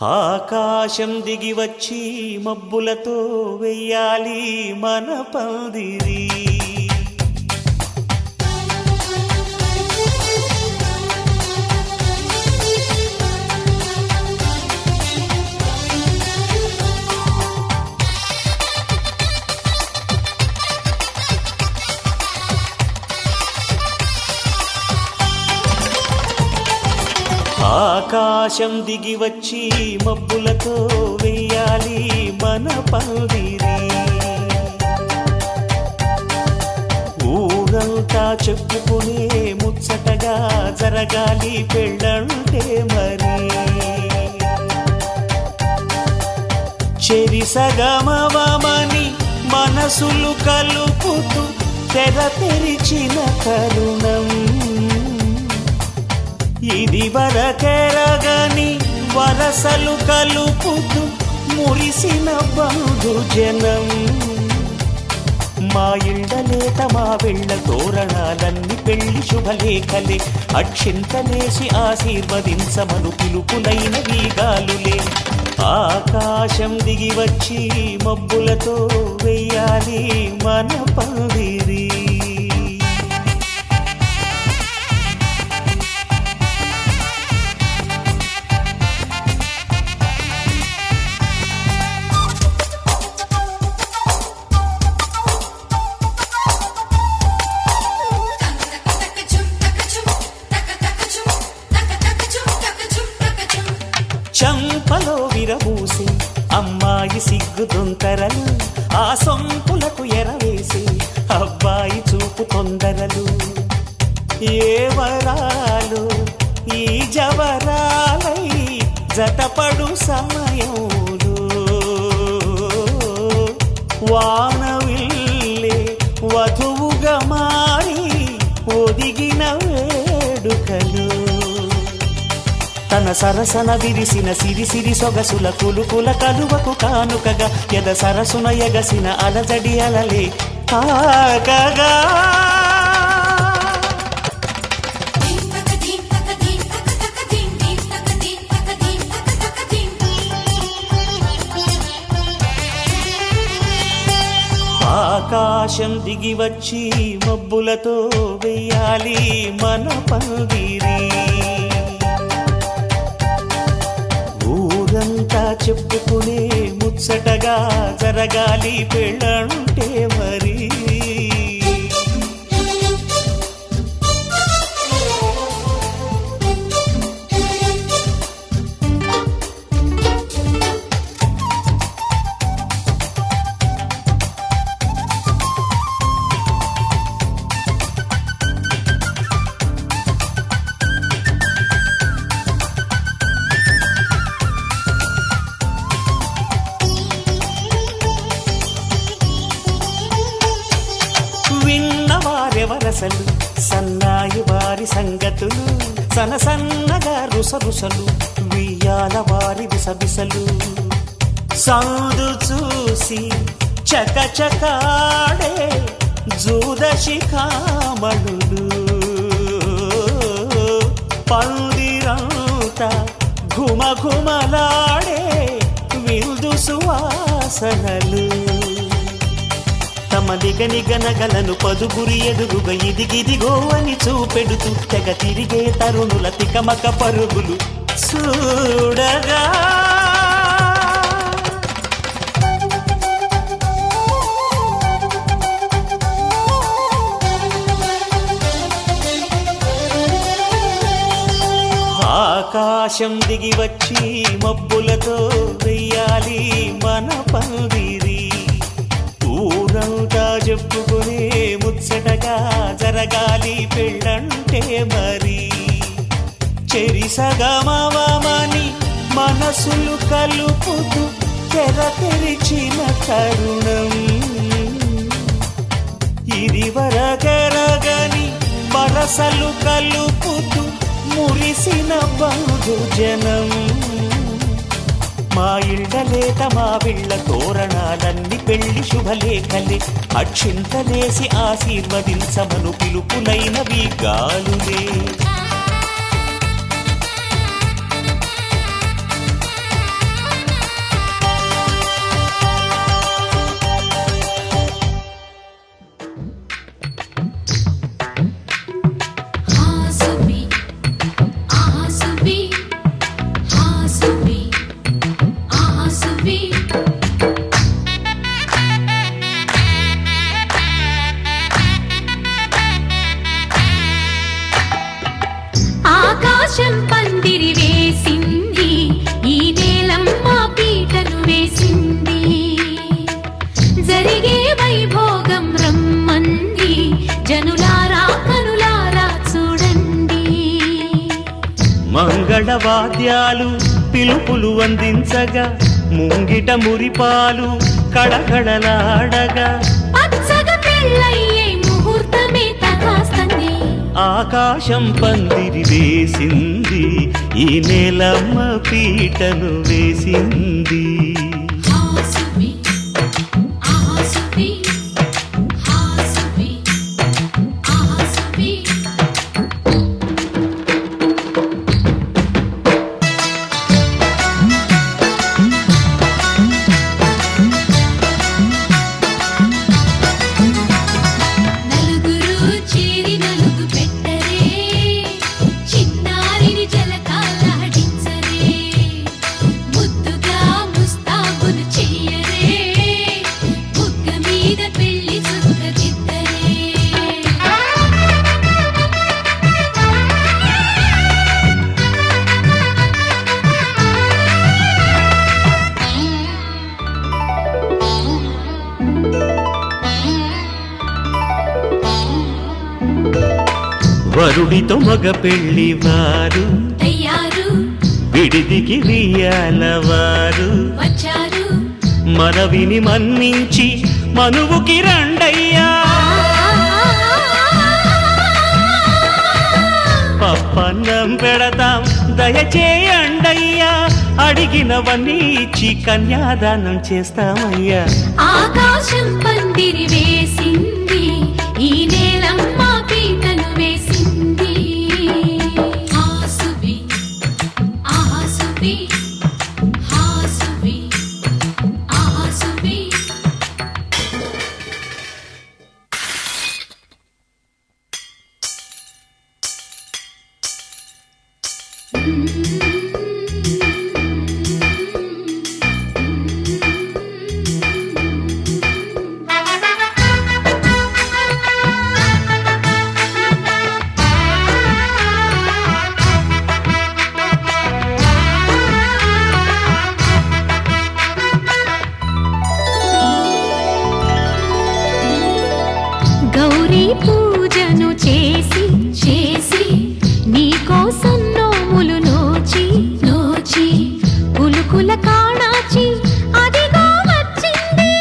ఆకాశం దిగి వచ్చి మబ్బులతో వెయ్యాలి మన పందిరి. ఆకాశం దిగి వచ్చి మబ్బులతో వెయ్యాలి మన పందిరి. ఊరంతా చెప్పుకునే ముచ్చటగా జరగాలి పెళ్ళంటే మరి. చెరిసగమవమని మనసులు కలుపుతూ తెర తెరిచిన తరుణం ఇది వరకెరగని వరసలు కలుపుతూ మురిసిన బంధుజనం. మా ఇళ్ళలేత మా వెళ్ళ తోరణాలన్నీ పెళ్లి శుభలేఖలే. అక్షింతలేసి ఆశీర్వదించమను పిలుపులైన వీగాలులే. ఆకాశం దిగి వచ్చి మబ్బులతో వెయ్యాలి మన పందిరి. చంపలో విరబూసి అమ్మాయి సిగ్గు దొంతరలు, ఆ సొంపులకు ఎరవేసి అబ్బాయి చూపు తొందరలు. ఏ వరాలు ఈ జవరాలై జతపడు సమయంలో వానవిల్లే వధువుగా మారి ఒదిగిన వేడుకలు. తన సరసన విరిసిన సిరిసిరి సొగసుల కులుకుల కలువకు కానుకగా ఎద సరసున ఎగసిన అలజడి అలలే కాకగా. ఆకాశం దిగి వచ్చి మబ్బులతో వెయ్యాలి మన పందిరి. ఊరంతా చెప్పుకునే ముచ్చటగా జరగాలి పెళ్ళంటే మరి. విన్నవారెవరసలు సన్నాయి వారి సంగతులు, సనసన్నగా రుసరుసలు వియ్యాల వారి విసబిసలు. సందు చూసి చకచకాడే జూదశిఖామణులు, పందిరంతా ఘుమఘుమలాడే విందు సువాసనలు. తమ నిగనిగనగలను పదుగురి ఎదురుగా ఇదిగిదిగో అని చూపెడుతూ తెగ తిరిగే తరుణుల తికమక పరుగులు చూడగా. ఆకాశం దిగి వచ్చి మబ్బులతో వెయ్యాలి మన పందిరి. ఊరంతా చెప్పుకునే ముచ్చటగా జరగాలి పెళ్ళంటే మరి. చెరిసగమవమని మనసులు కలుపుతూ తెర తెరిచిన తరుణం ఇది వరకెరగని వరసలు కలుపుతూ మురిసిన బంధుజనం. మా ఇళ్ళలేత మా వీళ్ళ తోరణాలన్నీ పెళ్లి శుభలేఖలే. అక్షింతలేసి ఆశీర్వదించమను పిలుపులైన వీగాలులే. వాద్యాలు పిలుపులు అందించగా ముంగిట మురిపాలు కళకళలాడగా ఆకాశం పందిరి వేసింది ఈ నేలమ్మ పీటను వేసింది వరుడితో మగ పెళ్లి వారు విడిదికి వియ్యాలవారు మనవిని మన్నించి మనువుకి రండయ్యా పప్పన్నం పెడతాం దయచేయండయ్యా అడిగినవన్నీ ఇచ్చి కన్యాదానం చేస్తామయ్యా ఆకాశం పందిరి వేసింది ఈ నేలమ్మ పీటను వేసింది హాసువి ఆసువి హాసువి ఆసువి గౌరీ పూజను చేసి చేసి నీకోసం నోములు నోచి నోచి కులుకుల కాణాచి అదిగో వచ్చింది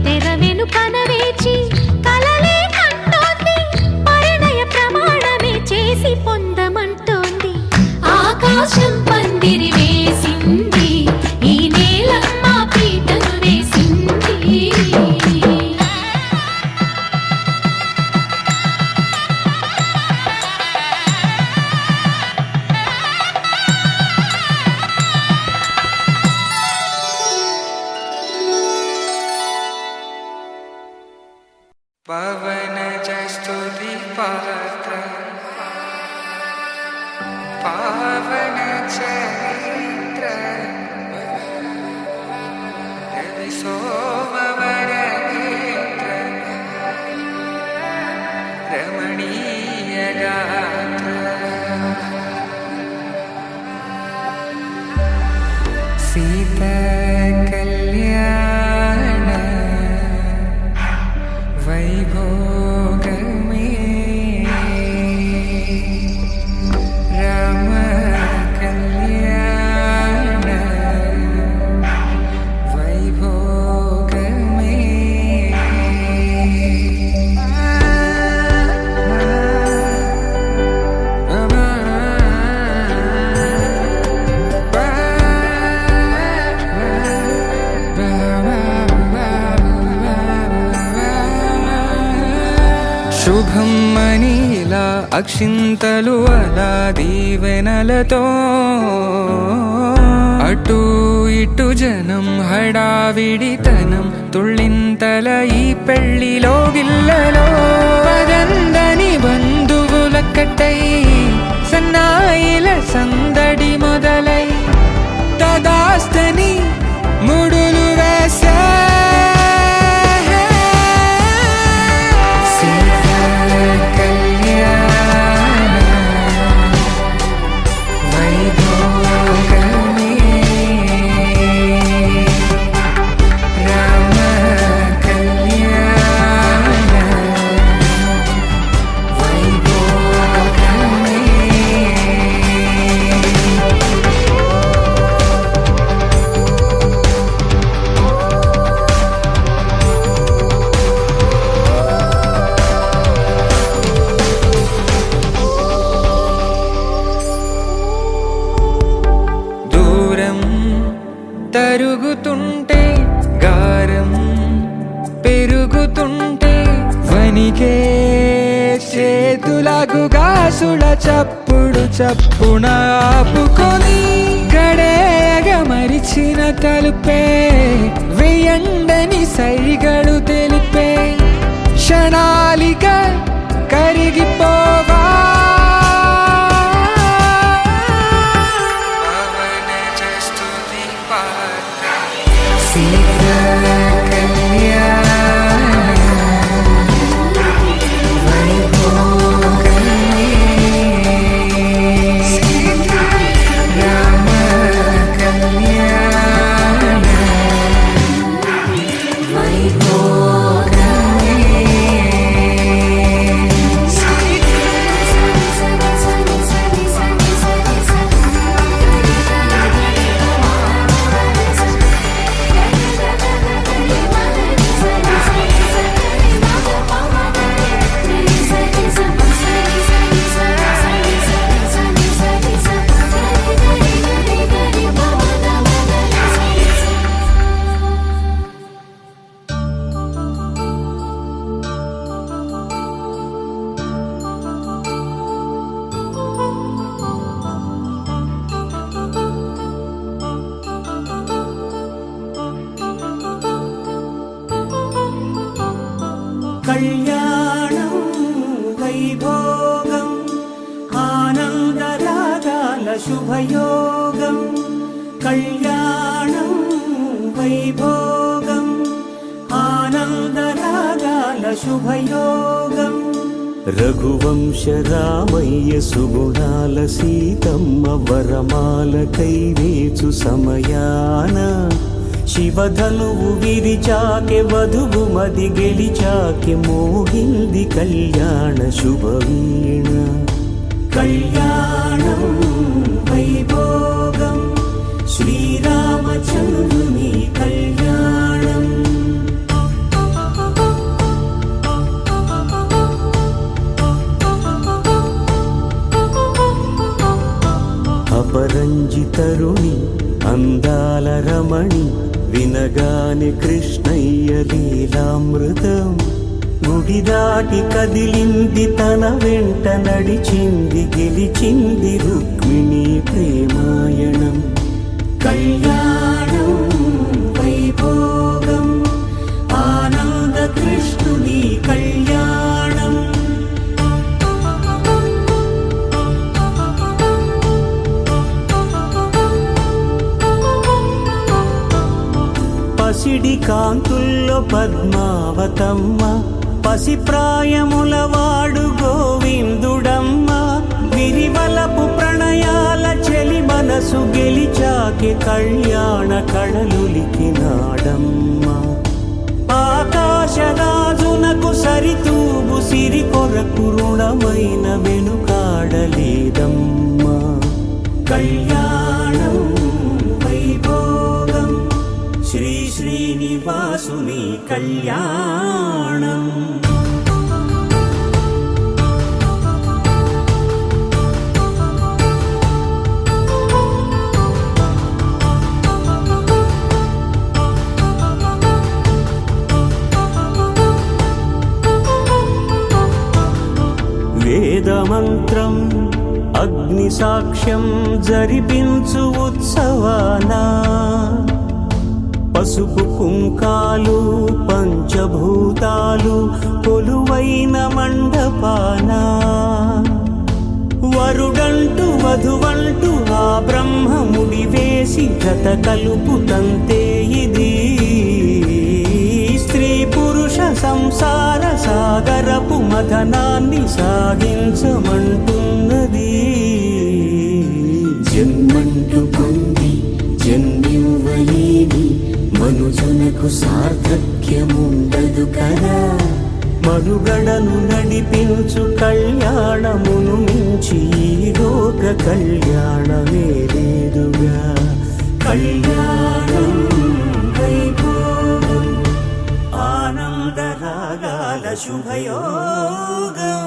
తెర వెనుకన వేచి కలలే కంటోంది పరిణయ ప్రమాణమే చేసి పొందమంటోంది ఆకాశం పందిరి వేసింది ఈ నేలమ్మ పీటను వేసింది పవన జస్తుతి పాత్ర పావన చరిత్ర రవి సోమవర నేత్ర రమణీయ గాత్ర సీత కళ్యాణ వైభోగమే రామ కళ్యాణ వైభోగమే శుభం మనీలా అక్షింతలు అలా దీవెనలతో అటు ఇటు జనం హడావిడితనం తుళ్ళింతల ఈ పెళ్లిలో గిల్లలో పదందని బంధువుల కట్టై సన్నాయిల సందడి మొదలై తదాస్తని ముడులు వేసా వైభోగమే తరుగుతుంటే గారం పెరుగుతుంటే వనికే చేతులకు గాసుల చప్పుడు చప్పున ఆపుకొని గడేయగ మరిచిన తలుపే వెయ్యండని సైగలు తెలిపే క్షణాలిక కరిగిపోవా కళ్యాణం వైభోగం ఆనందరాగాల శుభయోగం కళ్యాణం వైభోగం ఆనందరాగాల శుభయోగం రఘువంశ రామయ్య సుగుణాల సీతమ్మ వరమాల కైవేచు సమయాన శివధనువు విరిచాకె వధువు మది గెలిచాకె మోగింది కళ్యాణ శుభవీణ కళ్యాణం వైభోగం శ్రీరామచంద్రుని కళ్యాణం అపరంజి తరుణి అందాల రమణి వినగాని కృష్ణయ్య లీలామృతం గుడి దాటి కదిలింది తన వెంట నడిచింది గెలిచింది రుక్మిణి ప్రేమాయణం కళ్యాణం వైభోగం ఆనంద కృష్ణుని కళ్యాణం పసిడి కాంతుల్లో పద్మావతమ్మ పసిప్రాయముల వాడు గోవిందుడమ్మ విరివలపు ప్రణయాల చెలి మనసు గెలిచాకి కళ్యాణ కళలులికినాడమ్మ ఆకాశరాజునకు సరితూగు సిరి కొరకు రుణమైన వెనుకాడలేదమ్మ కళ్యాణం వైభోగం శ్రీ శ్రీనివాసుని కళ్యాణం వేదమంత్రం అగ్ని సాక్ష్యం జరిపించు ఉత్సవానా పసుపు కుంకాలు పంచభూతాలు కొలువైన మండపాన వరుడంటూ వధువంటూ ఆ బ్రహ్మముడి వేసి జత కలుపుతంతే ఇది స్త్రీ పురుష సంసార సాగరపు మథనాన్ని సాగించమంటున్నది జన్మంటూ పొంది జన్మివ్వలేని మనుజునకు సార్థక్యముండదు కదా మనుగడను నడిపించు కళ్యాణమును మించి ఈ లోక కళ్యాణమే లేదుగా కళ్యాణం వైభోగం ఆనందరాగాల శుభయోగం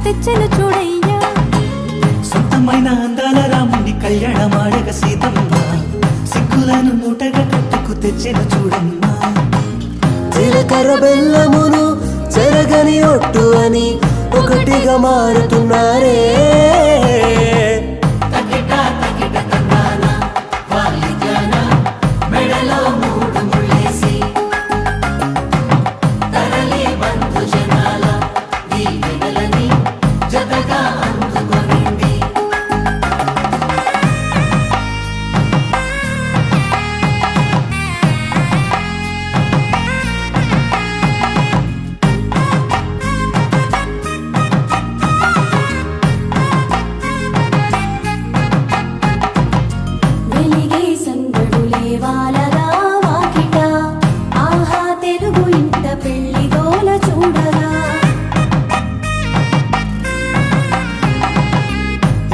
తెచ్చెను చూడయ్యా. సొంతమైన అందాల రాముని కళ్యాణమాడగ సీతమ్మ సిగ్గులను మూటగా కట్టుకు తెచ్చెను చూడమ్మా. జీలకర్ర బెల్లమును చెరగని ఒట్టు అని ఒకటిగా మారుతున్నారే. వెలిగే సందడులే వాలగా వాకిట, ఆహా తెలుగు ఇంట పెళ్లి గోల చూడగా.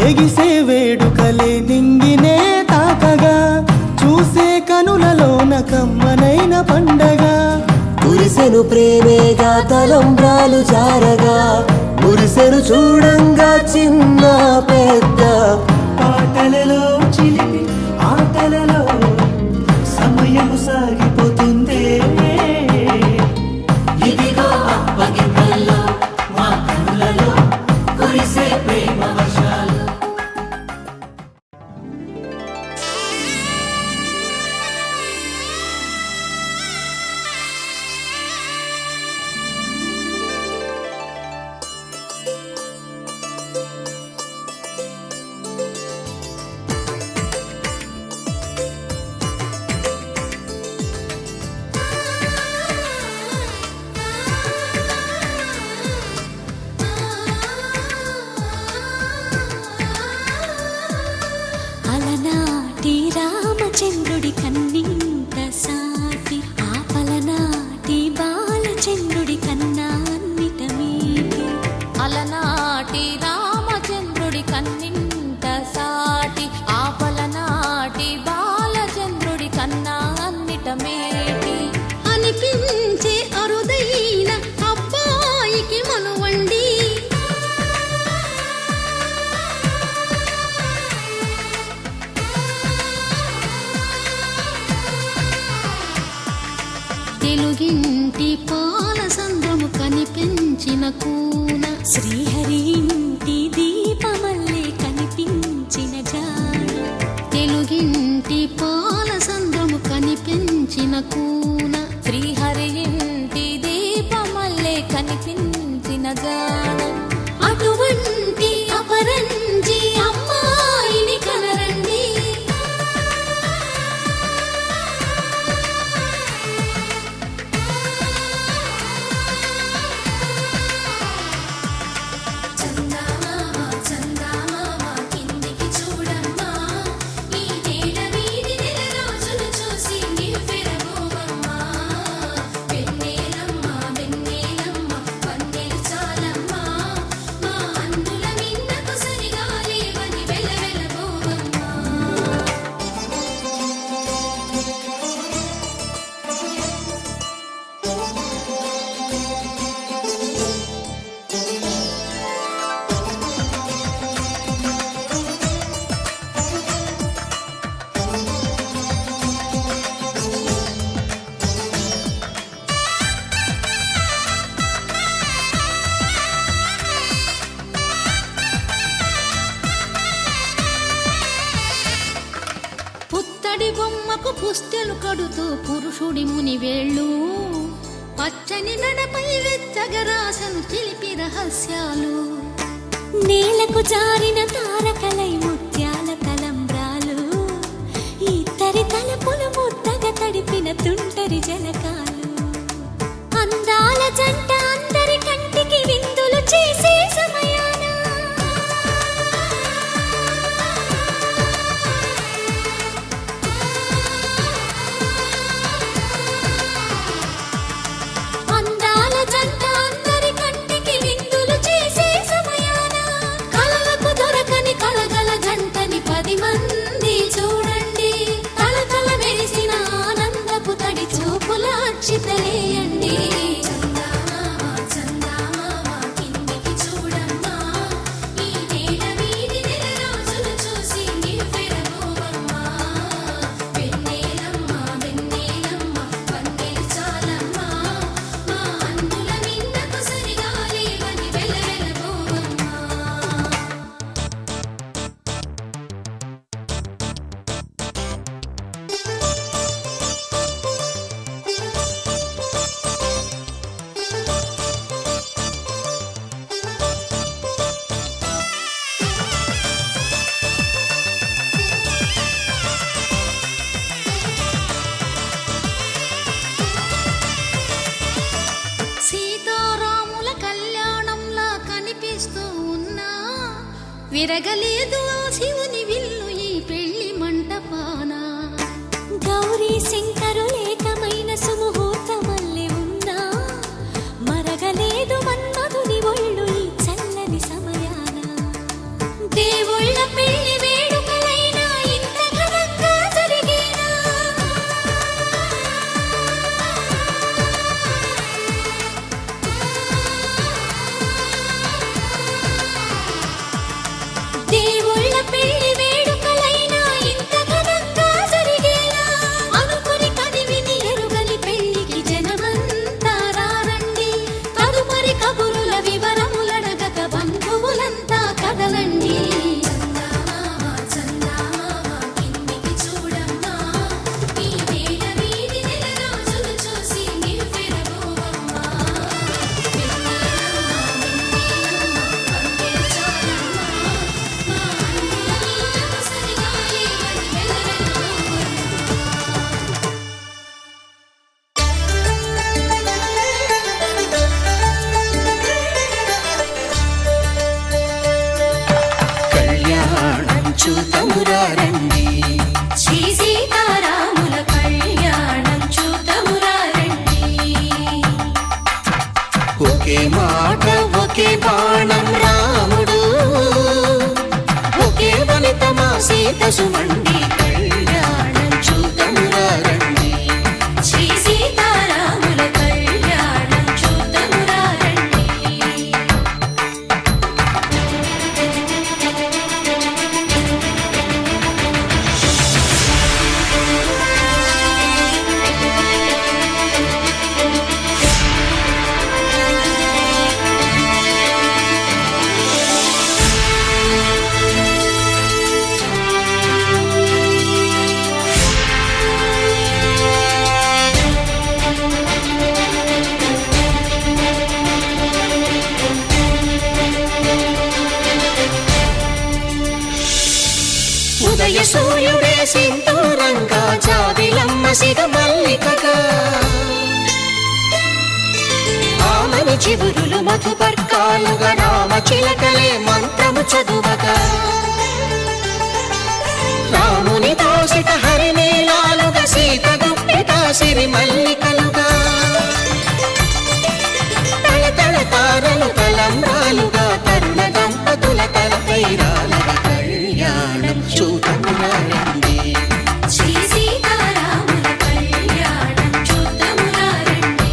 ఎగిసే వేడుకలే నింగినే తాకగా చూసే కనులలోన కమ్మనైన పండగ. కురిసెను ప్రేమేగా తలంబ్రాలు జారగా మురిసెను చూడంగా చిన్న పెద్ద. పాటలలో చిలిపి ఆటలలో సమయము సాగిపోతుందే. ఇదిగో అప్పగింతల్లో మా కనులలో కురిసే ప్రేమ వర్షాలు. అలనాటి రామచంద్రుడి కన్నింత సాటి, ఆపలనాటి బాలచంద్రుడి కన్నా అన్నిట మీటి. అలనాటి రామచంద్రుడి కన్నింత సాటి, ఆపలనాటి బాలచంద్రుడి కన్నా అన్నిట మేటి. అనిపించే అరుదైన అబ్బాయికి మనువండి, తెలుగింటి పాల సంద్రము కనిపించిన కూన, శ్రీహరి ఇంటి దీపమల్లే కనిపించిన జాన. తెలుగింటి పాల సంద్రము కనిపించిన కూన, శ్రీహరి ఇంటి దీపమల్లే కనిపించిన జాన. అటువంటి అపరంజి అమ్మాయిని కనరండి, పుత్తడి బొమ్మకు పుస్తెలు కడుతూ పురుషుడి ముని వేళ్ళు, పచ్చని నడపై వెచ్చగరాసను చిలిపి రహస్యాలు. నేలకు జారిన తారకలై ముత్యాల తలంబ్రాలు, ఇద్దరి తలపులు ముద్దగా తడిపిన తుంటరి జలకాలు. అందాల జంట అందరి కంటికి విందులు చేసే సమయాన, అందాల జంట అందరి కంటికి విందులు చేసే సమయాన, కలలకు దొరకని కళ మెరగలేదు ఆ శివుని విల్లు ఈ పెళ్లి మంటపాన. గౌరీ శంకరు ఏకమైన సుముహూర్తమల్లె ఉన్నా మరగలేదు మన్మధుని ఒళ్ళు ఈ చల్లని సమయాన. దేవుళ్ళ పెళ్లి వేడుకలైనా ఇంత ఘనంగా జరిగేనా? దేవుళ్ళ పెళ్లి వేడుకలైనా ఇంత ఘనంగా జరిగేనా? అనుకుని కనివిని ఎరుగని పెళ్లికి జనమంతా రారండి. తదుపరి కబురుల వివరములడగక బంధువులంతా కదలండి. చందమామ చందమామ కిందికి చూడమ్మా, ఈ వేళ వీధి నెలరాజులు చూసి నివ్వెరబోవమ్మా. వెన్నెలమ్మ పందిరి చాలమ్మా, మా అన్నుల నీళ్ళకు సరిగాలే మరి వెలవెలబోవమ్మా. కళ్యాణం చూతమురారండి, శ్రీ సీతారాముల కళ్యాణం చూతమురారండి. ఒకే మాట ఒకే బాణం రాముడు, ఒకే వనిత మా సీత సుమండి. కళ్యాణం చూతమురారండి, శ్రీ సీతారాముల కళ్యాణం చూతమురారండి. ఉదయ సూర్యుడే సింధూరంగా, జాబిలమ్మ సిగ మల్లికగా, ఆమని చివురులు మధుపర్కాలుగా, రామ చిలకలే మంత్రము చదువగా, రాముని దోసిట హరినీలాలుగా, సీత గుప్పిట సిరి మల్లికలుగా, తల తల తారలు తలంబ్రాలుగా, తరుణ దంపతుల తలపై రాలగా. కళ్యాణం చూతమురారండి, శ్రీ సీతారాముల కళ్యాణం చూతమురారండి.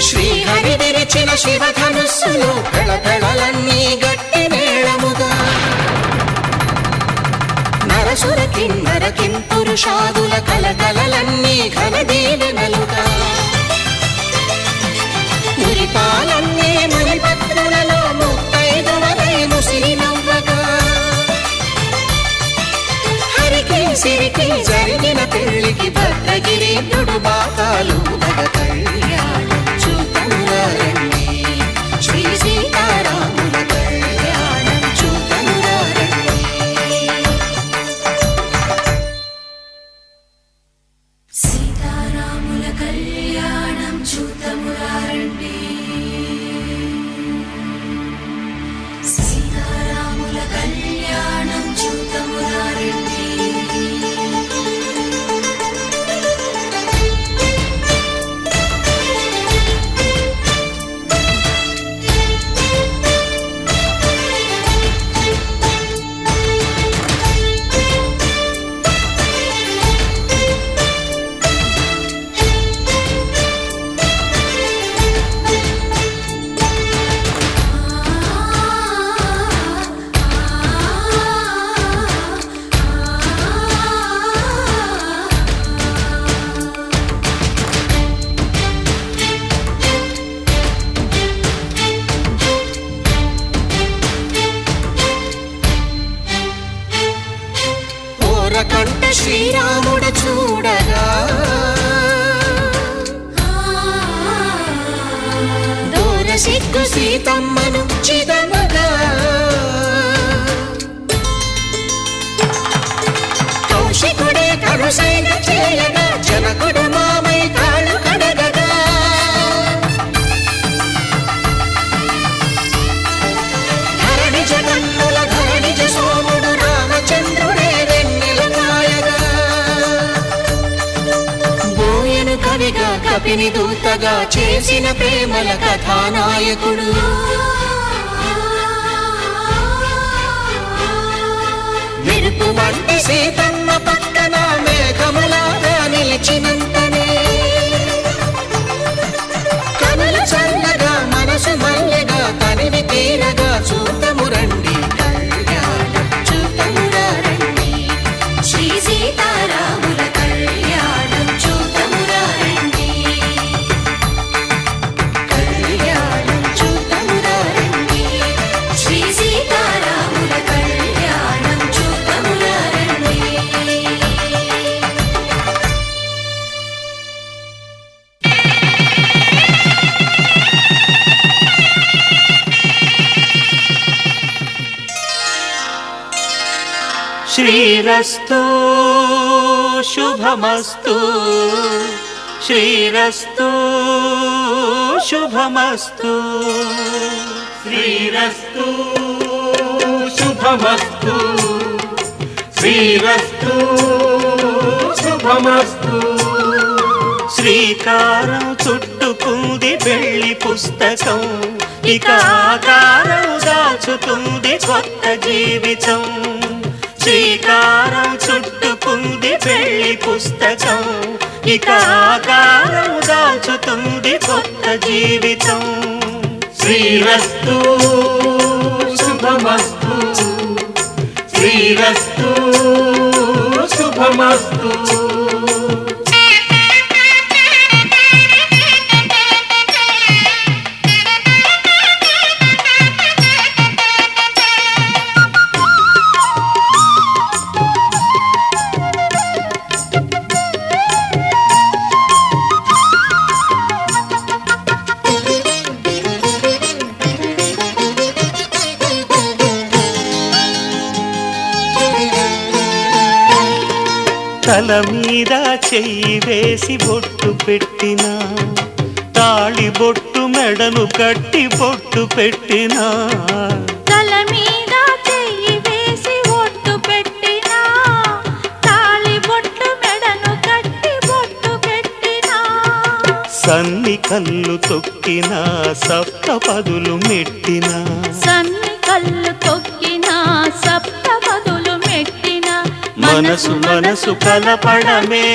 శ్రీహరి విరిచిన శివధనుస్సులు పెళపెళలన్నీ గట్టి మేళముగా, నరసుర కిన్నర కింపురుషాదుల కలకలలన్నీ ఘనదీవెనలుగా, మురిపాలన్నీ మునిపత్రులలో ముత్తైదువలై ముసిరి నవ్వగా, హరికి సిరికి జరిగిన పెళ్లికి భద్రగిరీంద్రుడు బాకాలు మగ. కళ్యాణం చూతమురారండి, శ్రీ సీతారాముల కళ్యాణం చూతమురారండి. సీతారాముల కళ్యాణం చూతమురారండి. సీతారాముల కళ్యాణం చూతమురారండి. సిగ్గు సీతమ్మను చిదమగా కౌశికుడే కరుసైన చేయగా జనకుడు మామై కాళ్ళు కడగగా ధరణి జగన్నుల ధరణిజ సోముడు రామచంద్రుడే వెన్నెల కాయగా బోయను కవిగా కపిని దూతగా చేసిన ప్రేమల కథానాయకుడు మెరుపు వంటి సీతమ్మ పక్కన మేఘములాగా నిలిచినంతనే కనులు చల్లగా మనసు మల్లెగా తనివి తీరగా చూతము రండి కళ్యాణం చూతమురా రండి శ్రీ సీతారాముల కళ్యాణం చూతమురా రండి కళ్యాణం చూతమురా రండి శ్రీ సీతారాముల కళ్యాణం చూతమురా రండి శ్రీరస్తు శుభమస్తు శ్రీరస్తు శుభమస్తు శ్రీరస్తు శుభమస్తు శ్రీరస్తు శుభమస్తు శ్రీకారం చుట్టుకుంది వెళ్లి పుస్తకం ఇక ఆకారం దాచుతుంది కొత్త జీవితం శ్రీకారం చుట్టుకుంది పెళ్లి పుస్తకం ఇక ఆకారం దాచుతుంది కొత్త జీవితం శ్రీరస్తు శుభమస్తు శ్రీరస్తు శుభమస్తు తల మీద చెయ్యి వేసి బొట్టు పెట్టినా తాళి బొట్టు మెడను కట్టి బొట్టు పెట్టినా తల మీద చెయ్యి వేసి ఒట్టు పెట్టినా తాళి బొట్టు మెడను కట్టి బొట్టు పెట్టినా సన్ని కళ్ళు తొక్కినా సప్త పదులు మెట్టినా సన్ని కళ్ళు తొక్కినా సప్త పదులు మెట్టినా మనసు మనసు కలపడమే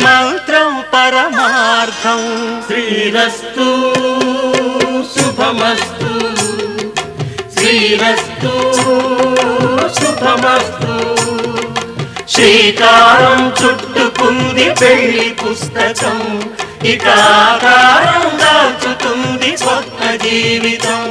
మంత్రం పరమార్థం శ్రీరస్తు శుభమస్తు శ్రీరస్తు శుభమస్తు శ్రీకారం చుట్టుకుంది పెళ్లి పుస్తకం ఇక ఆకారం దాచుతుంది కొత్త జీవితం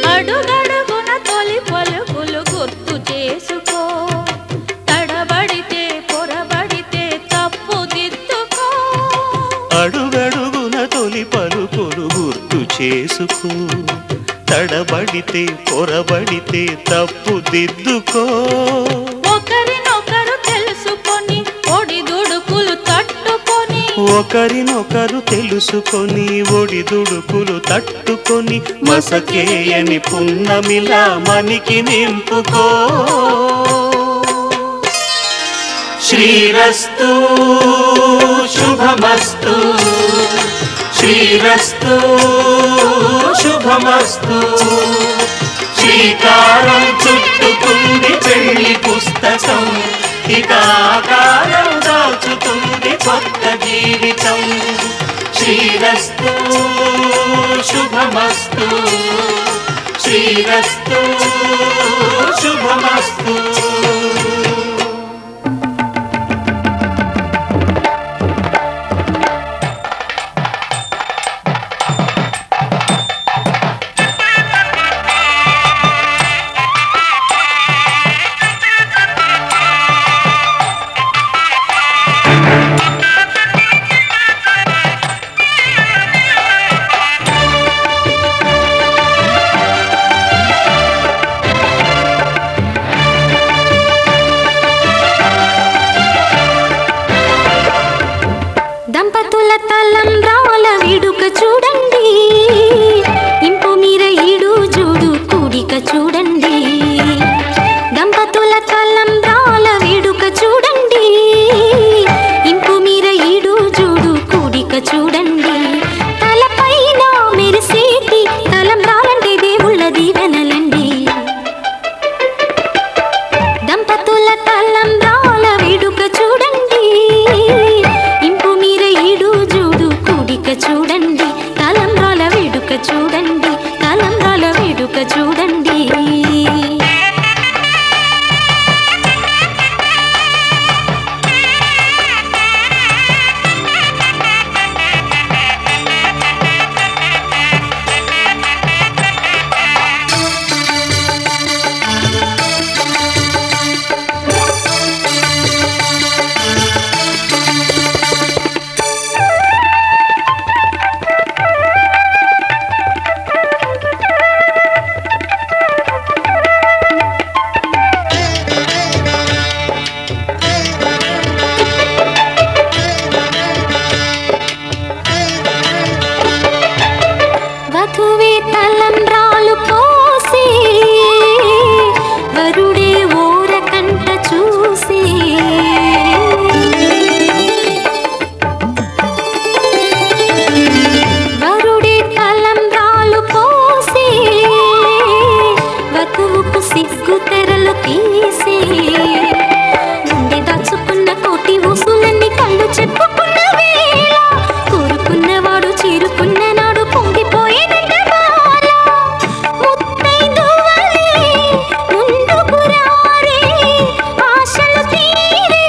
అడుగడుగున తొలి పలుకులు గుర్తు చేసుకో తడబడితే పొరబడితే తప్పు దిద్దుకో అడుగడుగున తొలి పలుకులు గుర్తు చేసుకో తడబడితే పొరబడితే తప్పు దిద్దుకో ఒకరినొకరు తెలుసుకొని ఒడిదుడుకులు తట్టుకొని ఒకరినొకరు తెలుసుకొని ఒడిదుడుకులు తట్టుకొని మసకేయని పున్నమిలా మనికి నింపుకో శ్రీరస్తు శుభమస్తు శ్రీరస్తు శుభమస్తు శ్రీకారం చుట్టుకుంది పెళ్లి పుస్తకం ఇక ఆకారం దాచుతుంది కొత్త జీవితం శ్రీరస్తు శుభమస్తు శ్రీరస్తు శుభమస్తు. దంపతుల తలంబ్రాల వేడుక చూడండి, ఇంపు మీర ఈడు జోడు కూడిక చూడండి. దంపతుల తలంబ్రాల వేడుక చూడండి, ఇంపు మీర ఈడు జోడు కూడిక చూడండి. తలపైన మెరిసేటి తలంబ్రాలంటే దేవుళ్ళ దీవెనలండి. దంపతుల తలంబ్రాల వేడుక చూడండి, ఇంపు మీర ఈడు జోడు కూడిక చూడండి. తలంబ్రాల వేడుక చూడండి, తలంబ్రాల వేడుక చూడండి. వధువే తలంబ్రాలు పోసి, వరుడే ఓరకంట చూసి. వరుడే తలంబ్రాలు పోసి, వధువుకు సిగ్గు తెరలు తీసి. గుండె దాచుకున్న కోటి ఊసులన్నీ కళ్ళు చెప్పుకున్న వేళ, కోరుకున్నవాడు చేరుకున్న నాడు పొంగిపోయేదంట బాల. ముత్తైదువలే ముందుకు రారే, ఆశలు తీరే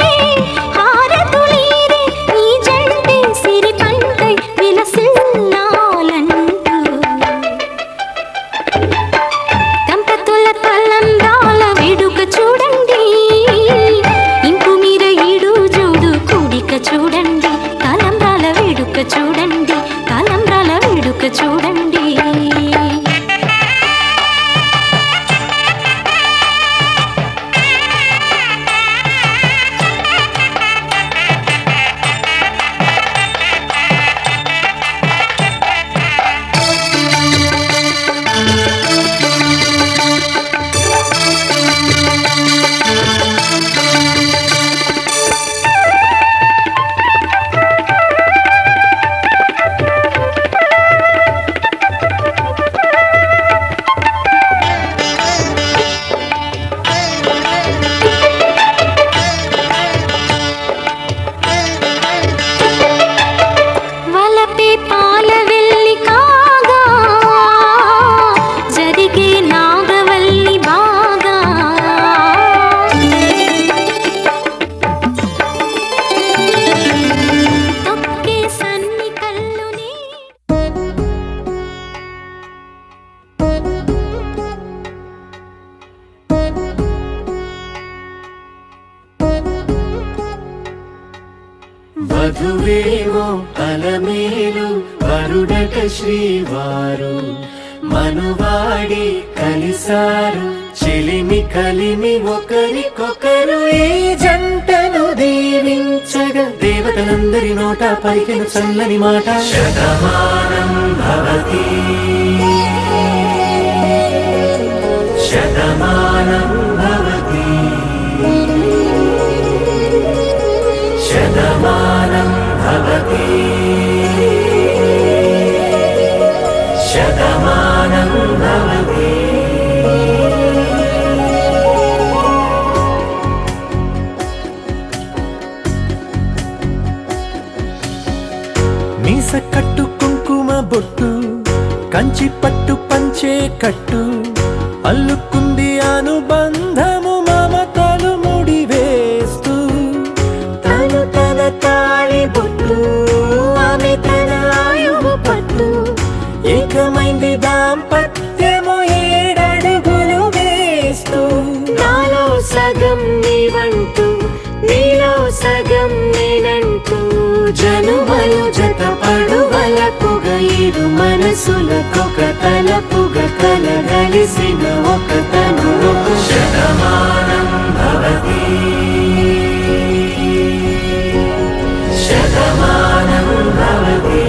హారతులీరే, ఈ జంటే సిరి పంటై విలసిల్లాలంటూ. దంపతుల తలంబ్రాల వేడుక చూడండి, ఇంపు మీర ఈడు జోడు కూడిక చూడండి. తలంబ్రాల వేడుక చూడండి, తలంబ్రాల వేడుక చూడండి. వలపే పాల వెల్లి కాగా, జరిగే నాగవల్లి బాగా. తొక్కే సన్ని కల్లుని. వధువేవో అలమేలు వరుడట శ్రీవారు, మనువాడి కలిసారు చెలిమి కలిమి ఒకరికొకరు. ఈ జంటను దీవించగా దేవతలందరి నోట పలికిన చల్లని మాట. శతమానం భవతి శతమానం భవతి శతమానం భవతి శతమానం భవతి. మీస కట్టు బొట్టు కంచి పట్టు పంచే కట్టు అల్లుకుంది అనుబంధము మమతలు ముడివేస్తూ తను తన తాళి బొట్టు ఆమె తన ఆయువు పట్టు ఏకమైంది దాంపత్యము 7 అడుగులు వేస్తూ నాలో సగం నీవంటూ నీలో సగం నేనంటూ జనుమలు జత పడువలపుగ ఇరు మనసులకొక తలపుగ కలగలిసిన ఒక తను శతమానం భవతి శతమానం భవతి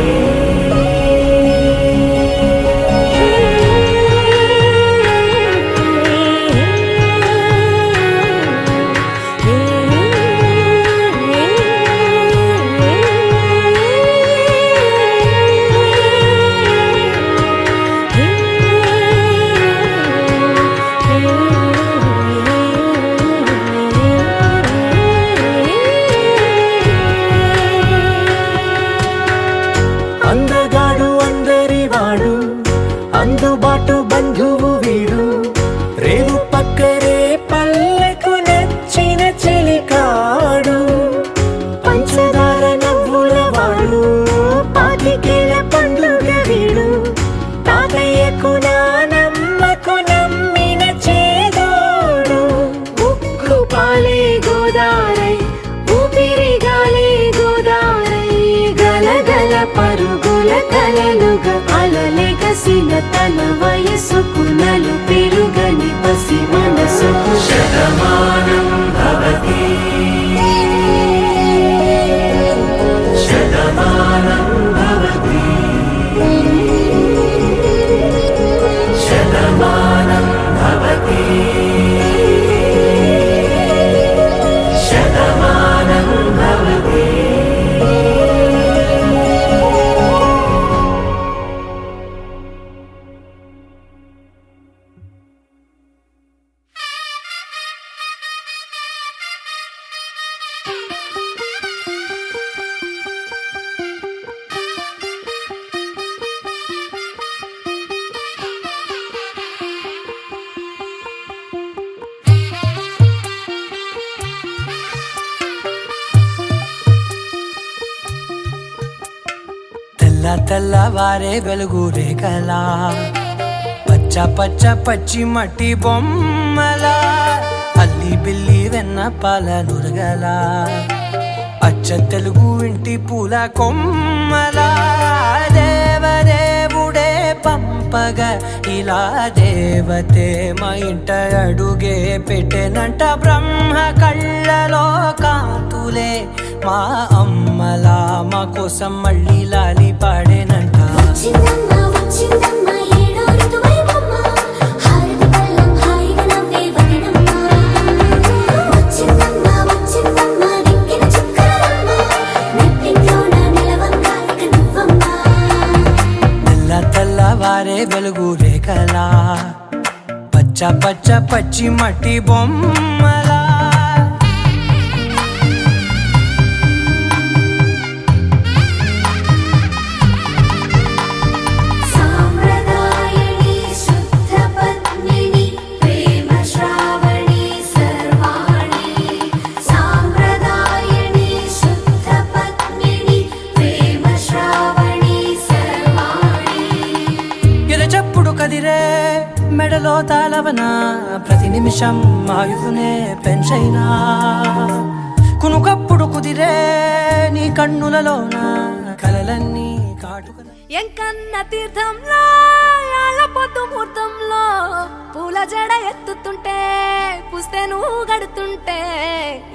అందగాడు అందరివాడు అందుబాటు బంధువు వీడు రేవు పక్కరే పల్లెకు నచ్చిన చెలికాడు పంచదార నవ్వుల వాడు పాతికేల పండుగ వీడు తాతయ్యకు నానమ్మకు నమ్మిన చేదోడు ఉక్కు పాలే గోదారై ఊపిరి గాలే గోదారై గలగల పరుగుల కలలుగా అలలెగసిన తన వయసుకు నలు పెరుగని పసి మనసుకు శతమానం భవతి శతమానం భవతి శతమానం భవతి శతమానం భవతి తెల్లవారే వెలుగు రేఖలా పచ్చ పచ్చ పచ్చి మట్టి బొమ్మలా అల్లి బిల్లి వెన్న పాల నురగలా అచ్చ తెలుగు ఇంటి పూల కొమ్మలా దేవదేవుడే పంపగా ఇలా దేవతే మా ఇంట అడుగే పెట్టెనంట బ్రహ్మ కళ్ళలో కాంతులే మా అమ్మలా మా కోసం మళ్ళీ లాలి పాడేనంట వచ్చిందమ్మ వచ్చిందమ్మ ఏడో ఋతువైవమ్మ హారతి పళ్ళం హాయిగా నవ్వే వదినమ్మ వచ్చిందమ్మ వచ్చిందమ్మ దిక్కిన చుక్కలమ్మ నెట్టింట్లోన నిలవంగా ఇక నువ్వమ్మ తెల్లవారే వెలుగు రేఖలా పచ్చ పచ్చ పచ్చి మట్టి బొమ్మలా సాంప్రదాయని శుద్ధ పద్మిని ప్రేమ శ్రావణి సర్వాణి సాంప్రదాయని శుద్ధ పద్మిని ప్రేమ శ్రావణి సర్వాణి ఎరచప్పుడు కదిరే మెడలో తాళవన ప్రతి నిమిషం ఆయువునే పెంచైనా కునుకప్పుడు కుదిరే నీ కన్నులలోన కలలన్నీ కాటుక ఎంకన్న తీర్థంలో యాళ్ళ పొద్దు ముహూర్తంలో పూల జడ ఎత్తుతుంటే పుస్తే నువ్వు గడుతుంటే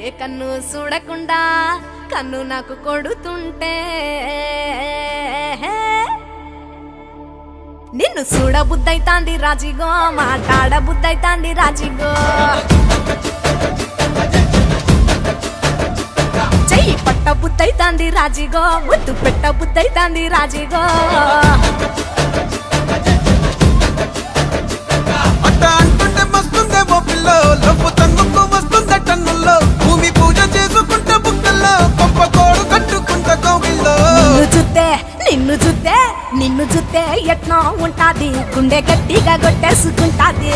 ఏ కన్ను చూడకుండా కన్ను నాకు కొడుతుంటే నిన్ను చూడ బుద్ధైతాంది రాజిగో మాట్లాడ బుద్ధైతాంది రాజిగో చెయ్యి పట్ట బుద్ధైతాంది రాజిగో ముద్దు పెట్ట బుద్ధైతాంది రాజిగో అట్ట అంటుంటే మస్తుందేమో పిల్లో లోపు తన్నుకు వస్తుందే టన్నుల్లో భూమి పూజ చేసుకుంటే బుక్కల్లో గొప్ప కోడు కట్టుకుంటే కోవిల్లో నిన్ను చూస్తే నిన్ను చూస్తే ఎట్నో ఉంటాది గుండె గట్టిగా కొట్టేసుకుంటాది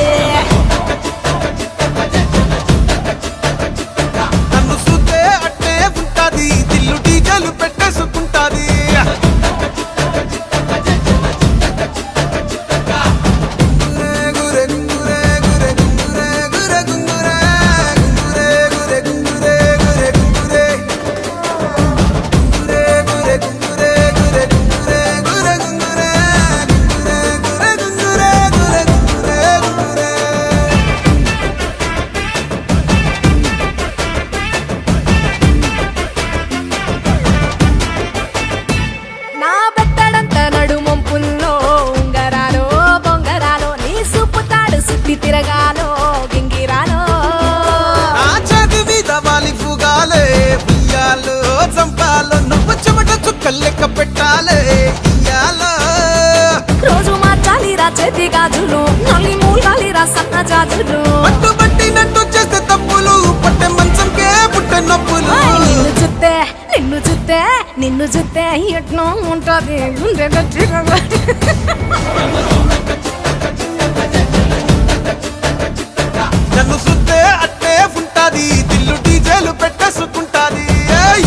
నన్ను చూస్తే అట్టే ఉంటాది దిల్లు డీజలు పెట్టేసుకుంటాది గురే గురే గురే గురే గురే గురే గురే గురే గురే గురే గురే గురే గురే గురే గురే గురే గురే నా బెత్తడంత నడుమొంపుల్లో ఉంగరాలో బొంగరాలో నీ సూపుతాడు సుత్తి తిరగాలో గింగిరాలో నా చేతి మీద వాలి ఫుగాలే ఉయ్యాలో చంపాలో నువ్వు చెమట చుక్కలు లెక్క పెట్టాలే ఇయ్యాలో రోజు మార్చాలిరా చేతి గాజులు నల్లి మూలాలిరా సన్న జాజులు పట్టుబట్టినట్టు చేస్తే తప్పులు పట్టే మంచంకే పుట్టే నొప్పులు నిన్ను చూస్తే ఎట్నో ఉంటది గుండె గట్టిగా నన్ను సుత్తే అట్టే ఉంటాది దిల్లు డీజేలు పెట్టేసుకుంటాది ఏయ్!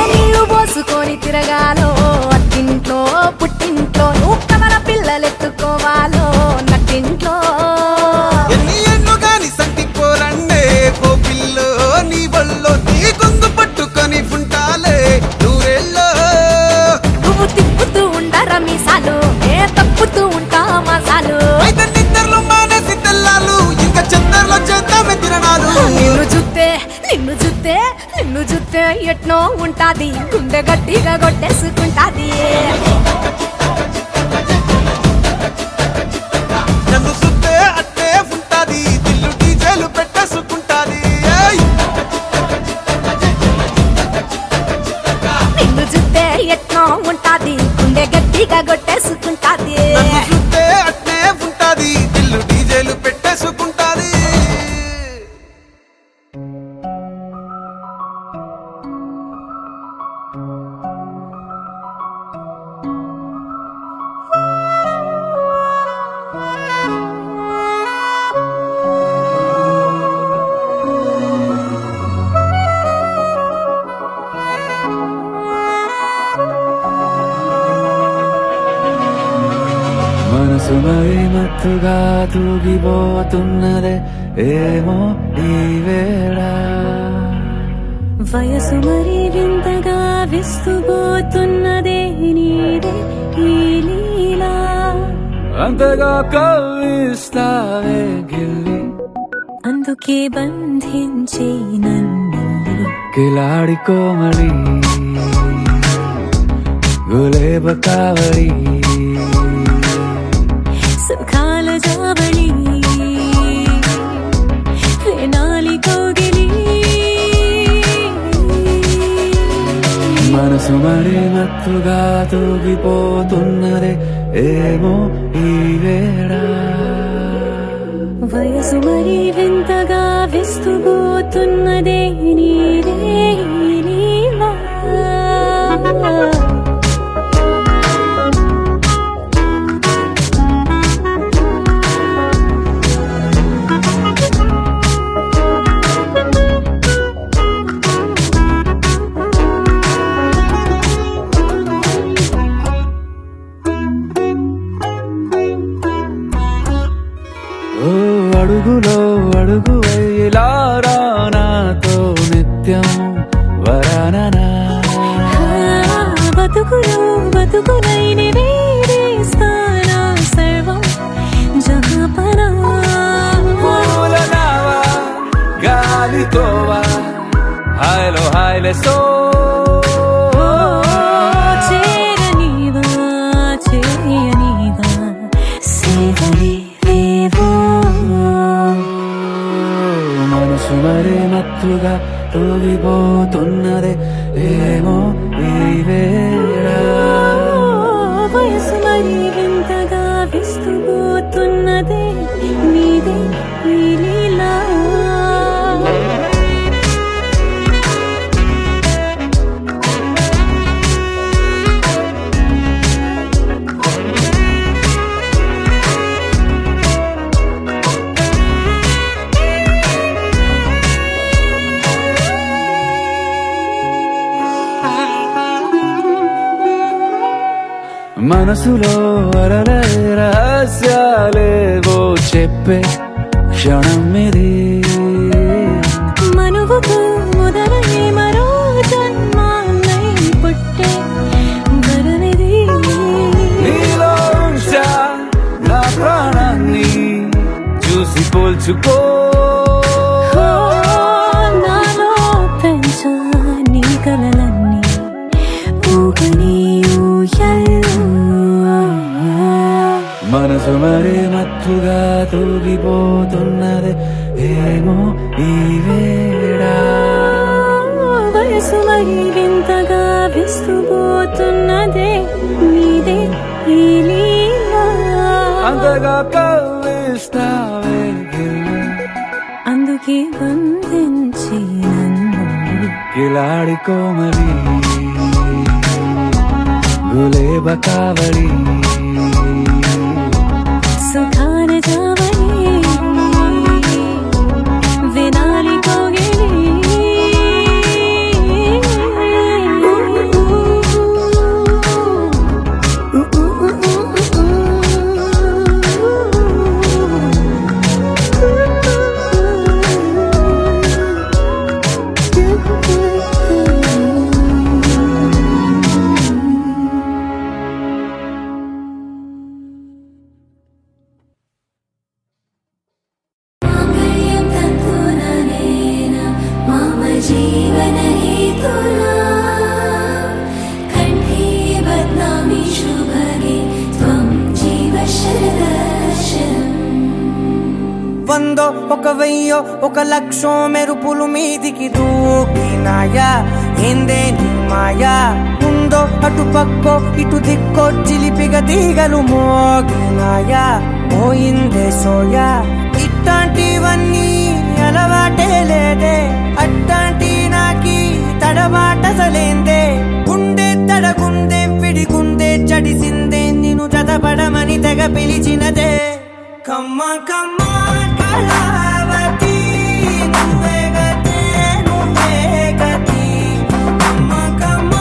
నీళ్లు పోసుకొని తిరగాలో అత్తింట్లో పుట్టింట్లో నువ్వు కవల పిల్లలెత్తుకోవాలో నట్టింట్లో ఎన్ని ఎన్ను గాని సంటిపోరండే ఓ పిల్లో నీ వల్లో నీ కొంగు పట్టుకొని ఉంటాలే నూరెల్లో నువ్వు తిప్పుతూ ఉండరా మీసాలు ఏ తప్పుతూ ఉంటా మసాలు అయితే నిద్రలు మానేసి తెల్లాలు ఇంకా చెత్తర్లో చేద్దామే తిరణాలు నిన్ను చూస్తే ఎట్నో ఉంటాది గుండె గట్టిగా కొట్టేసుకుంటాది నన్ను సుత్తే అట్టే ఉంటాది దిల్లు డీజేలు పెట్టేసుకుంటాది ఏయ్! నిన్ను చూస్తే ఎట్నో ఉంటాది గుండె గట్టిగా కొట్టేసుకుంటాది నన్ను సుత్తే అట్టే ఉంటాది దిల్లు డీజేలు పెట్టేసుకుంటాది మనసు మరి మత్తుగా తూగిపోతున్నదే ఏమో ఈ వేళ వయసు మరి వింతగా విస్తుపోతున్నదే నీదే ఈ లీలా అంతగా కవ్విస్తావే గిల్లి అందుకే బంధించే నన్ను కిలాడి కోమలి గులేబ కావడి సుఖాల జావళి వేనాలి కోగిలి మనసు మరి మత్తుగా తూగిపోతున్నదే ఏమో ఈ వేళ వయసు మరి వింతగా విస్తుపోతున్నదే నీదే ఈ లీలా ఓ అడుగులో అడుగు వేలారా నాతో నిత్యం వరాననా బతుకులో బతుకునైన వేరేస్తానా సర్వం జహాపనా పూల నావా గాలితోవా హాయ్లో హాయ్లే సో మనసులో అరలే రహస్యాలేవో చెప్పే క్షణం ఇది మనువుకు మొదలై మరో జన్మాన్నై పుట్టే వరమిది నీలో ఉంచా నా ప్రాణాన్ని చూసి పోల్చుకో నాలో పెంచా నీ కలలన్నీ ఊగని ఊయల్లో మనసు మరీ మత్తుగా తూగిపోతున్నది ఏమో ఈ వేళ వయసు మరి వింతగా విస్తుపోతున్నదే నీదే ఈ లీలా అంతగా కవ్విస్తావే అందుకే బంధించి నన్ను కిలాడి కోమలి గులేబ కావలి సుఖాన జావని వినాలి కోగిలి మాంగళ్యం తంతుననేన మమ జీవనహేతునా కంఠే బధ్నామి శుభగే త్వం జీవ శరదర్శనం వందో ఒక వెయ్యో ఒక లక్షో మెరుపులు మీదికి దూకినాయా ఏందే నీ మాయా ఉందో అటు పక్కో ఇటు దిక్కో చిలిపిగా తీగలు మోగినాయా పోయిందే సోయా ఇట్లాంటివన్నీ అలవాటే లేదే అట్లాంటి నాకి తడబాటసలేందే గుండె తడగుందే విడిగుందే చడిసిందే నిన్ను చదపడమని తెగ పిలిచినదే కమ్మ కమ్మ కళావతి నువ్వే గతే నువ్వే గతి కమ్మ కమ్మ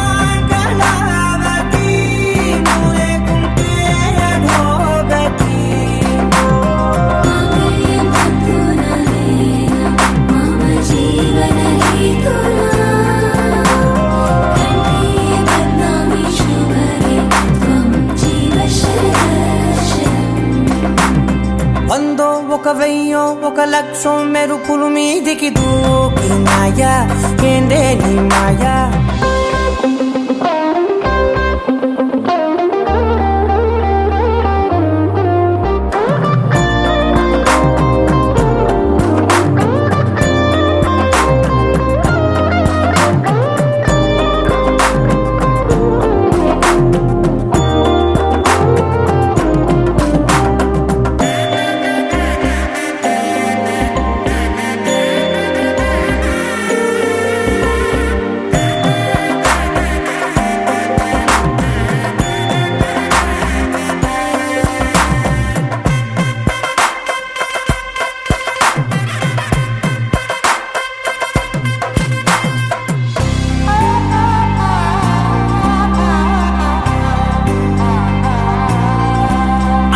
కళావతి నువ్వు లేకుంటే అధోగతి మాంగళ్యం తంతుననేన మమ జీవనహేతునా కంఠే బధ్నామి శుభగే త్వం జీవ శరదర్శనం వందో ఒక వెయ్యో ఒక లక్షో మెరుపులు మీదికి దూకినాయా ఏందే నీ మాయా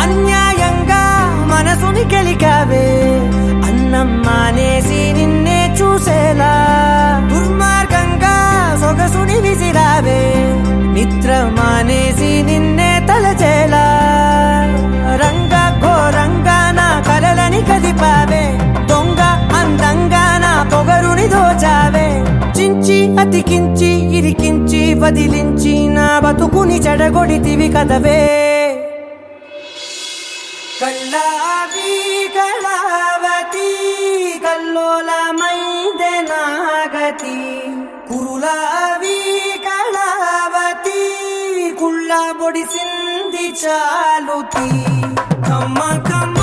అన్యాయంగా మనసుని గెలికావే అన్నం మానేసి నిన్నే చూసేలా దుర్మార్గంగా సొగసుని విసిరావే నిద్ర మానేసి నిన్నే తలచేలా రంగ ఘోరంగా నా కలలని కదిపావే దొంగ అందంగా నా పొగరుని దోచావే చించి అతికించి ఇరికించి వదిలించి నా బతుకుని చెడగొడితివి కదవే కళ్ళావి కళావతి కల్లోలమైందే నాగతి కురులావి కళావతి కుళ్ళ బొడిసింది చాలుతి కమ్మ కమ్మ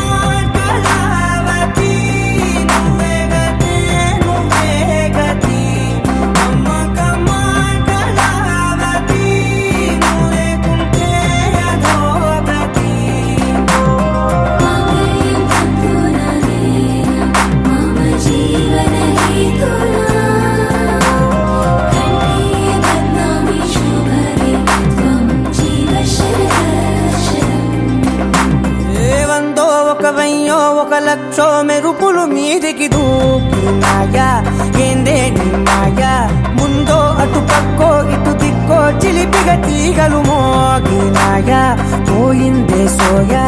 కళావతి నువ్వే గతే నువ్వే గతి కమ్మ కమ్మ కళావతి నువ్వు లేకుంటే అధోగతి మాంగళ్యం తంతుననేన మమ జీవనహేతునా కంఠే బధ్నామి శుభగే త్వం జీవ శరదర్శనం లక్షో మెరుపులు మీదికి దూకినాయా ఏందే నీ మాయా ముందో అటు పక్కో ఇటు దిక్కో చిలిపిగ తీగలు మోగినాయా పోయిందే సోయా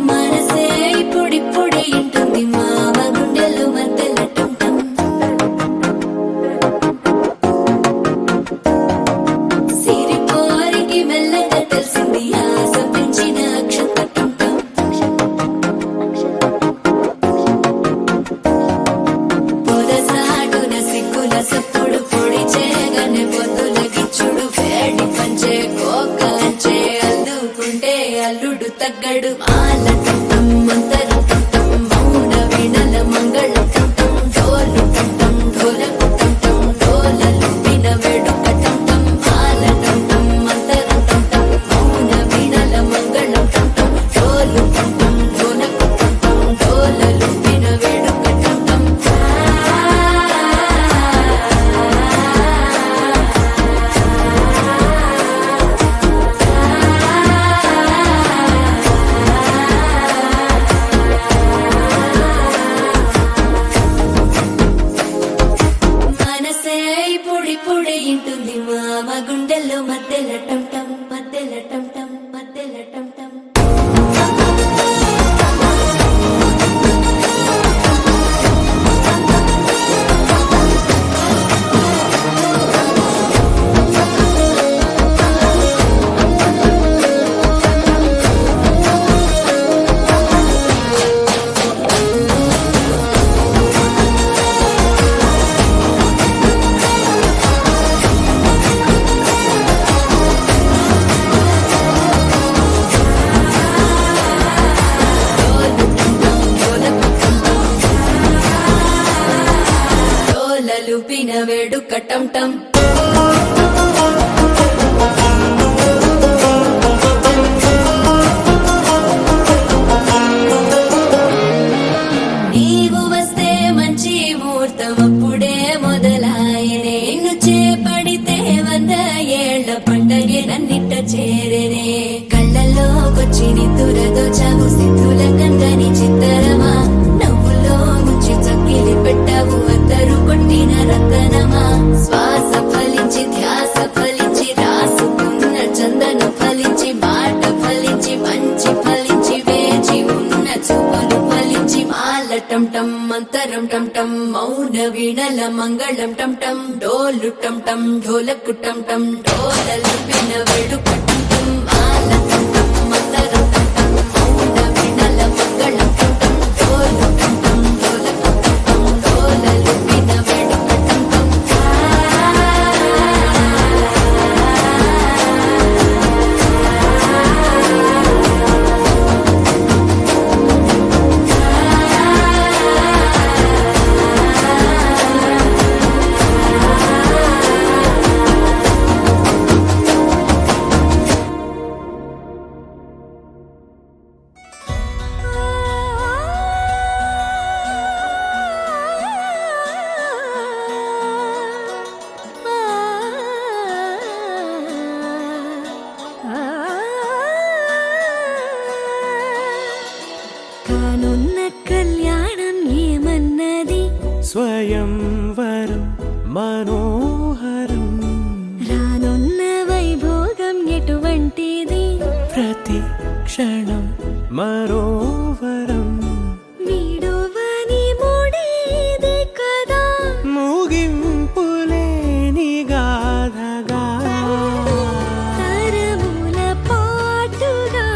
మనసే ఇప్పుడిప్పుడే ఇంటుంది మామ గుండెలు మధ్యలో టం సిరిపోరికి మెల్లగా తెలిసింది ఆశ పెంచిన అక్షత టం పొదసాటున సిగ్గుల సప్పుడు పొడి చేయగానే పొద్దుల గిచ్చుడు వేడి పంచే కోకలంచే అల్లుకుంటే అల్లుడు తగ్గడు మాల టం మంతరం టం మౌన వీణల మంగళం టం డోలు టం ఢోలకు టం డోలలు విన వేడుక టం మాల టం మంతరం టం మౌన వీణల మంగళం టం డోలు టం ఢోలకు టం డోలలు విన వేడుక టం మనసే ఇప్పుడిప్పుడే ఇంటుంది మామ గుండెల్లో మధ్యలో టం మధ్యలో టం మధ్యలో టం డోలలు పిన వేడుక టం నీవు వస్తే మంచి ముహూర్తం అప్పుడే మొదలాయనే నిన్ను చేపడితే 100 ఏళ్ల పండగే నన్నిట్ట చేరనే కళ్ళల్లోకొచ్చి నిద్దురదోచావు సిద్ధుల కందని చిత్తరమా నవ్వులో ముంచి చక్కిలి పెట్టావు అద్దరు కొట్టిన రతనమా శ్వాస ఫలించి ధ్యాస ఫలించి రాసుకున్న చందనం ఫలించి మాట ఫలించి మంచి ఫలించి వేచి ఉన్న చూపులు ఫలించి మాల టం మంతరం టం మౌన వీణల మంగళం టం డోలు టం ఢోలకు టం డోలలు పిన వేడుక టం మాల టం మంతరం టం మౌన వీణల మంగళం టం డోలు టం ఢోలకు టం డోలలు పిన వేడుక టం కానున్న కళ్యాణం ఏమన్నది స్వయంవరం మనోహరం రానున్న వైభోగం ఎటువంటిది ప్రతి క్షణం మరోవరం వీడువని మూడేది కదా ముగింపులేని గాథగా తరముల పాటుగా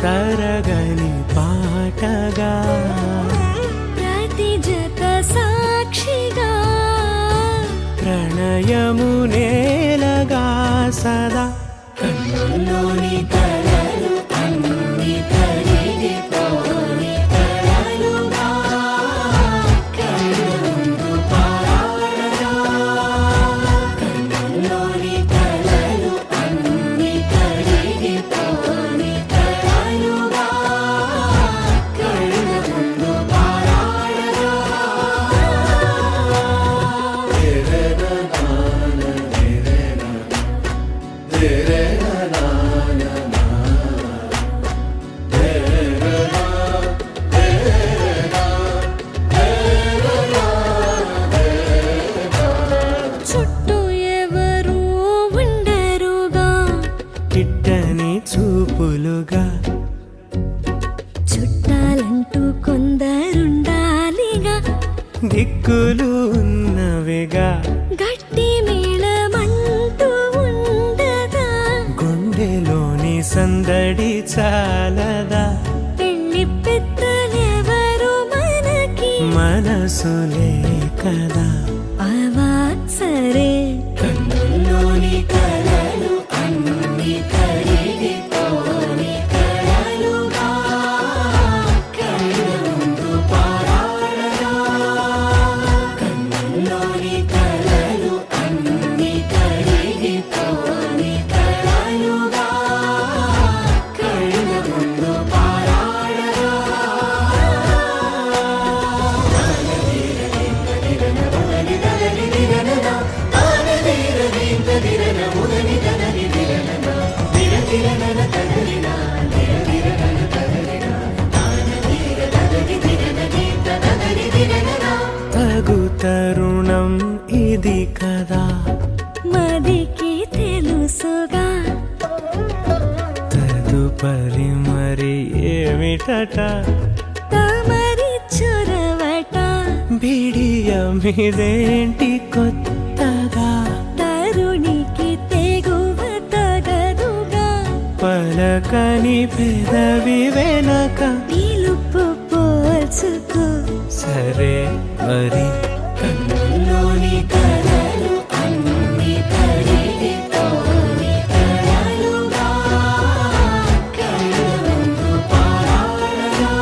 తరగని పా నిత్యము నేలగా సదా కన్నుల్లోని కలలు అన్ని కరిగిపోని కలలుగా కళ్ళు ముందు పారాడగా కన్నుల్లోని కలలు అన్ని కరిగిపోని కలలుగా కళ్ళు ముందు పారాడగా చుట్టూ ఎవరు ఉండరుగా కిట్టని చూపులుగా చుట్టాలంటూ కొందరుండాలిగా దిక్కులు ఉన్నవిగా గట్టి మేళమంటూ ఉండగా గుండెలోని సందడి చాలదా పెళ్లి పెద్దలెవరు మనకి మనసులే కదా అవా సరే కన్నుల్లోని కలలు అన్ని కరిగిపోని కలలుగా కళ్ళు ముందు పారాడగా కన్నుల్లోని కలలు అన్ని కరిగిపోని కలలుగా కళ్ళు ముందు పారాడగా తగు తరుణం ఇది కదా మదికి తెలుసుగా తదుపరి మరి ఏమిటట తమరి చొరవట బిడియమిదేంటి కొత్తగా తరుణికి తెగువ తగదుగా పలకని పెదవి వెనక పిలుపు పోల్చుకో సరే మరి కన్నుల్లోని కలలు అన్ని కరిగిపోని కలలుగా కళ్ళు ముందు పారాడగా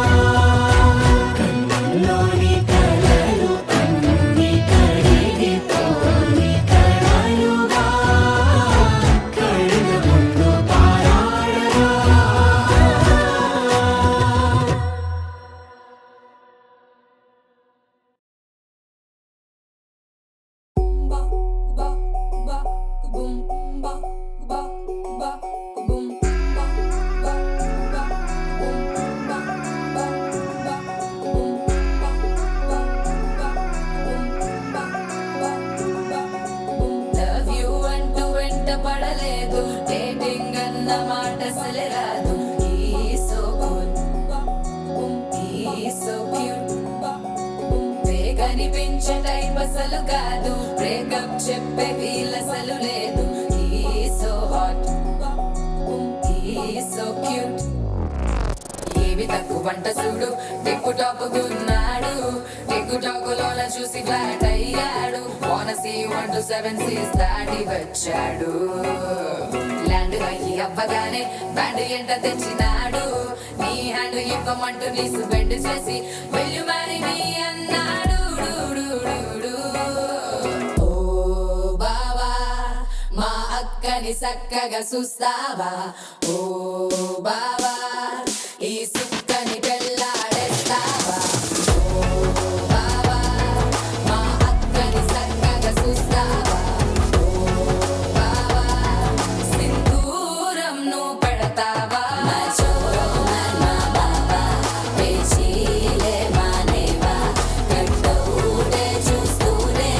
కన్నుల్లోని కలలు అన్ని కరిగిపోని కలలుగా కళ్ళు ముందు పారాడగా లవ్ యూ అంటూ వెంట పడలేదు డేటింగ్ అన్న మాట అసలే రాదు సో గుడ్ సో క్యూట్ కనిపించే టైప్ అసలు కాదు బ్రేకప్ చెప్పే వీల్ అసలు లేదు సో హాట్ సో క్యూట్ ఏవి తక్కువ వంట చూడు టిక్కు టాపుకున్నాడు టిక్కు టాకులోన చూసి ఫ్లాట్ అయ్యాడు వానసీ 1 to 7 సీస్ దాటి వచ్చాడు ల్యాండ్ అయ్యి అవ్వగానే బ్యాండ్ ఎంట తెచ్చినాడు నీ హ్యాండ్ ఇవ్వమంటూ నీసు బెండ్ చేసి వెళ్ళు మరి మీ అన్నాడు ఓ బావా మా అక్కని చక్కగా చూస్తావా ఓ బావా ఈ సుక్కని పెళ్ళాడేస్తావా ఓ బావా మా అక్కని చక్కగా చూస్తావా ఓ బావా సింధూరం నువ్వు పెడతావా మా చోరో మా బావా పేచీలే మానేవా కట్టౌటే చూస్తూనే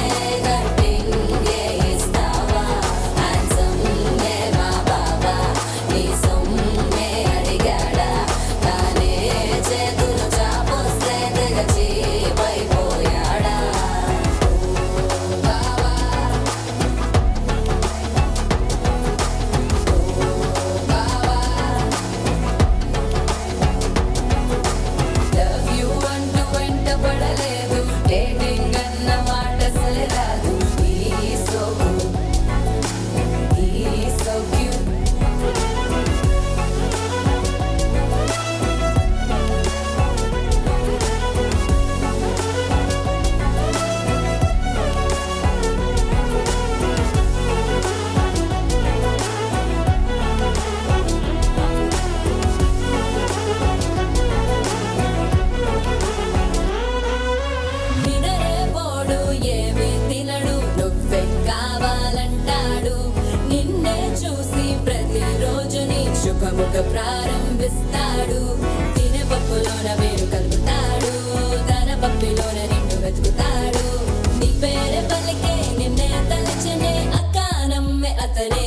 కట్టింగే ఇస్తావా హ్యాండ్సమ్ మా బావా నీ సొమ్మే అడిగా ముఖ ప్రారంభిస్తాడు తినే పప్పులోన వేరు కలుపుతాడు తన పప్పిలోన నిన్ను వెతుకుతాడు నీ పేరే పలికే నిన్నే తలచనే అక్క నమ్మే అతనే